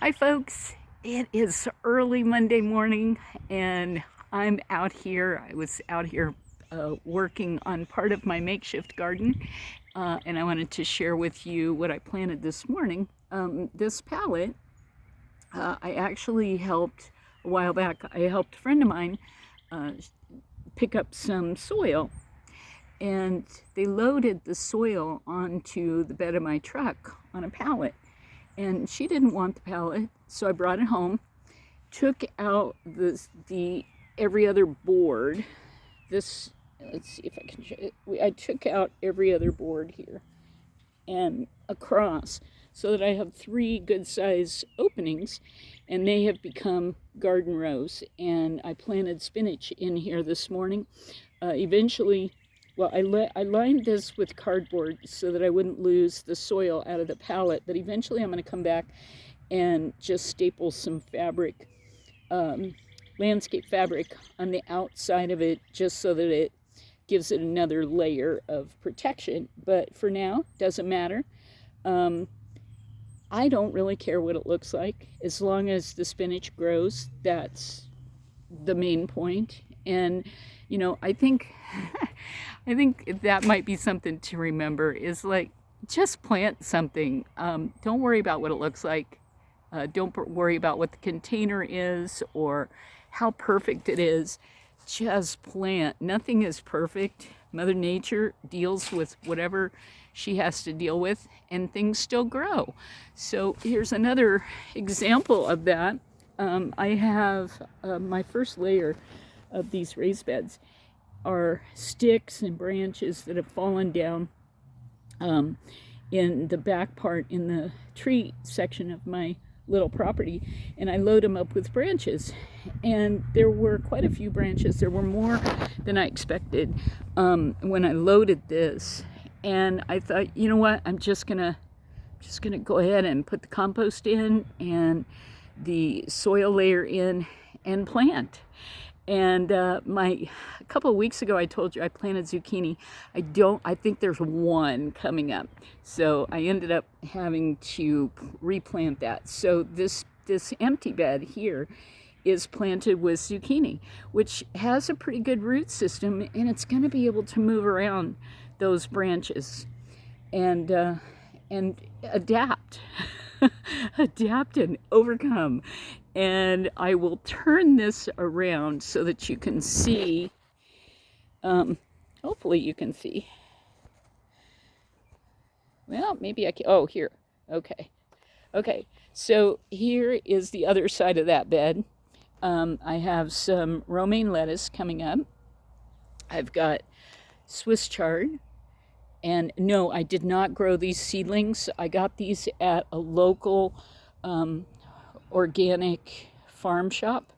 Hi, folks. It is early Monday morning, and I'm out here. I was out here working on part of my makeshift garden, and I wanted to share with you what I planted this morning. This pallet, I actually helped a while back. I helped a friend of mine uh, pick up some soil, and they loaded the soil onto the bed of my truck on a pallet. And she didn't want the pallet, so I brought it home, took out the every other board. This, let's see if I can show it. I took out every other board here and across so that I have three good size openings, and they have become garden rows. And I planted spinach in here this morning. Eventually, well, I lined this with cardboard so that I wouldn't lose the soil out of the pallet, but eventually I'm going to come back and just staple some fabric, landscape fabric on the outside of it, just so that it gives it another layer of protection. But for now, doesn't matter. I don't really care what it looks like. As long as the spinach grows, that's the main point. And, I think I think that might be something to remember is like just plant something. Don't worry about what it looks like. Don't worry about what the container is or how perfect it is. Just plant. Nothing is perfect. Mother Nature deals with whatever she has to deal with, and things still grow. So here's another example of that. I have my first layer of these raised beds are sticks and branches that have fallen down in the back part in the tree section of my little property, and I load them up with branches. And there were quite a few branches. There were more than I expected when I loaded this. And I thought, you know what? I'm just gonna go ahead and put the compost in and the soil layer in and plant. And a couple of weeks ago, I told you I planted zucchini. I think there's one coming up. So I ended up having to replant that. So this empty bed here is planted with zucchini, which has a pretty good root system, and it's going to be able to move around those branches and adapt. Adapt and overcome. And I will turn this around so that you can see, hopefully you can see. Well, maybe I can, oh, here, okay. So here is the other side of that bed. I have some romaine lettuce coming up. I've got Swiss chard. And no, I did not grow these seedlings. I got these at a local organic farm shop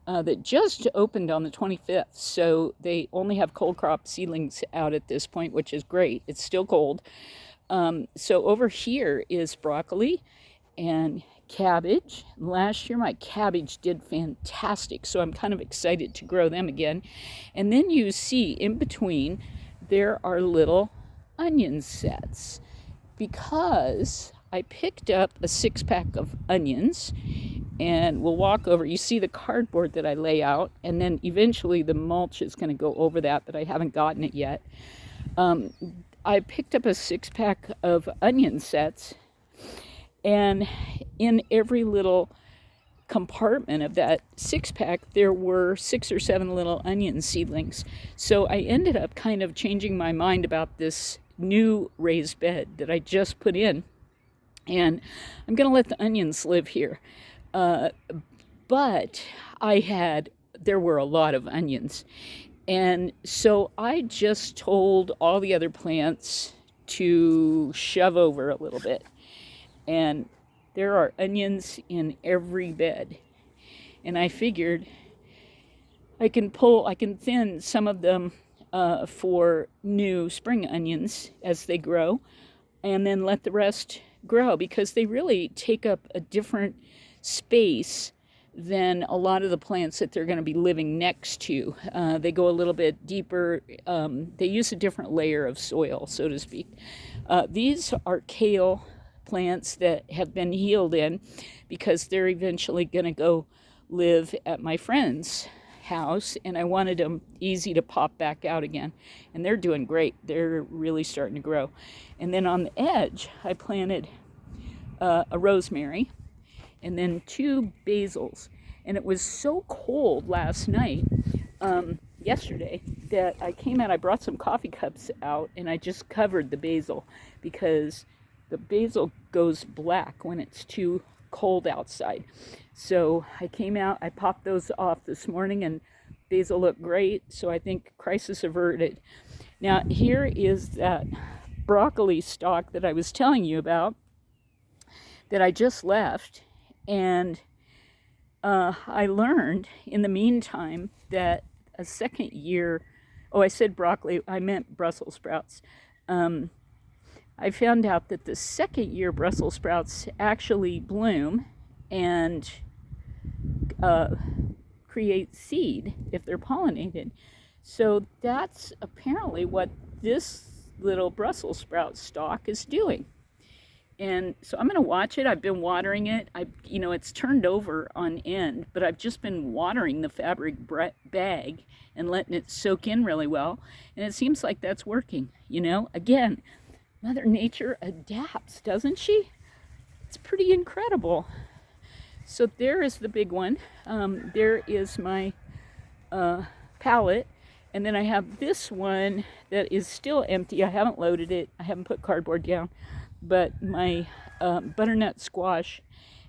that just opened on the 25th. So they only have cold crop seedlings out at this point, which is great. It's still cold. So over here is broccoli and cabbage. Last year my cabbage did fantastic, so I'm kind of excited to grow them again. And then you see in between there are little onion sets, because I picked up a 6-pack of onions, and we'll walk over. You see the cardboard that I lay out, and then eventually the mulch is going to go over that, but I haven't gotten it yet. I picked up a 6-pack of onion sets, and in every little compartment of that 6-pack there were 6 or 7 little onion seedlings. So I ended up kind of changing my mind about this new raised bed that I just put in, and I'm going to let the onions live here. But there were a lot of onions, and so I just told all the other plants to shove over a little bit, and there are onions in every bed. And I figured I can thin some of them for new spring onions as they grow, and then let the rest grow, because they really take up a different space than a lot of the plants that they're going to be living next to. They go a little bit deeper. They use a different layer of soil, so to speak. These are kale plants that have been healed in, because they're eventually going to go live at my friend's house, and I wanted them easy to pop back out again. And they're doing great. They're really starting to grow. And then on the edge, I planted a rosemary and then 2 basils. And it was so cold last night, yesterday, that I came out, I brought some coffee cups out, and I just covered the basil, because the basil goes black when it's too cold outside. So I came out, I popped those off this morning, and basil looked great. So I think crisis averted. Now here is that broccoli stalk that I was telling you about that I just left, and I learned in the meantime that a second year, I said broccoli, I meant Brussels sprouts. I found out that the second year Brussels sprouts actually bloom and create seed if they're pollinated. So that's apparently what this little Brussels sprout stalk is doing. And so I'm going to watch it. I've been watering it. It's turned over on end, but I've just been watering the fabric bag and letting it soak in really well. And it seems like that's working. Again, Mother Nature adapts, doesn't she? It's pretty incredible. So there is the big one. There is my pallet. And then I have this one that is still empty. I haven't loaded it. I haven't put cardboard down. But my butternut squash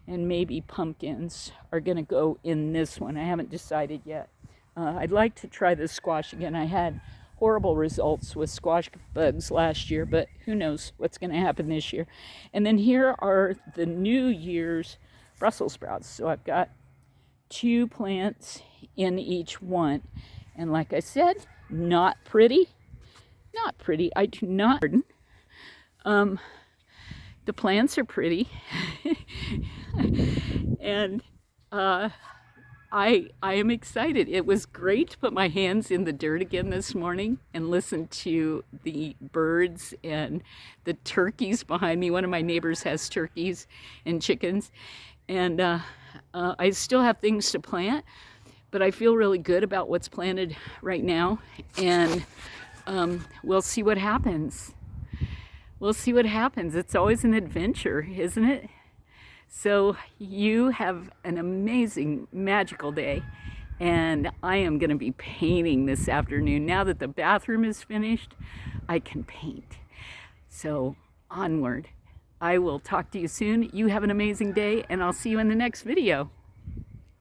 and maybe pumpkins are going to go in this one. I haven't decided yet. I'd like to try this squash again. I had horrible results with squash bugs last year, but who knows what's going to happen this year. And then here are the New Year's Brussels sprouts. So I've got 2 plants in each one. And like I said, not pretty. Not pretty. I do not garden. The plants are pretty, and I am excited. It was great to put my hands in the dirt again this morning and listen to the birds and the turkeys behind me. One of my neighbors has turkeys and chickens, and I still have things to plant, but I feel really good about what's planted right now, and we'll see what happens. We'll see what happens. It's always an adventure, isn't it? So you have an amazing, magical day. And I am going to be painting this afternoon. Now that the bathroom is finished, I can paint. So onward. I will talk to you soon. You have an amazing day, and I'll see you in the next video.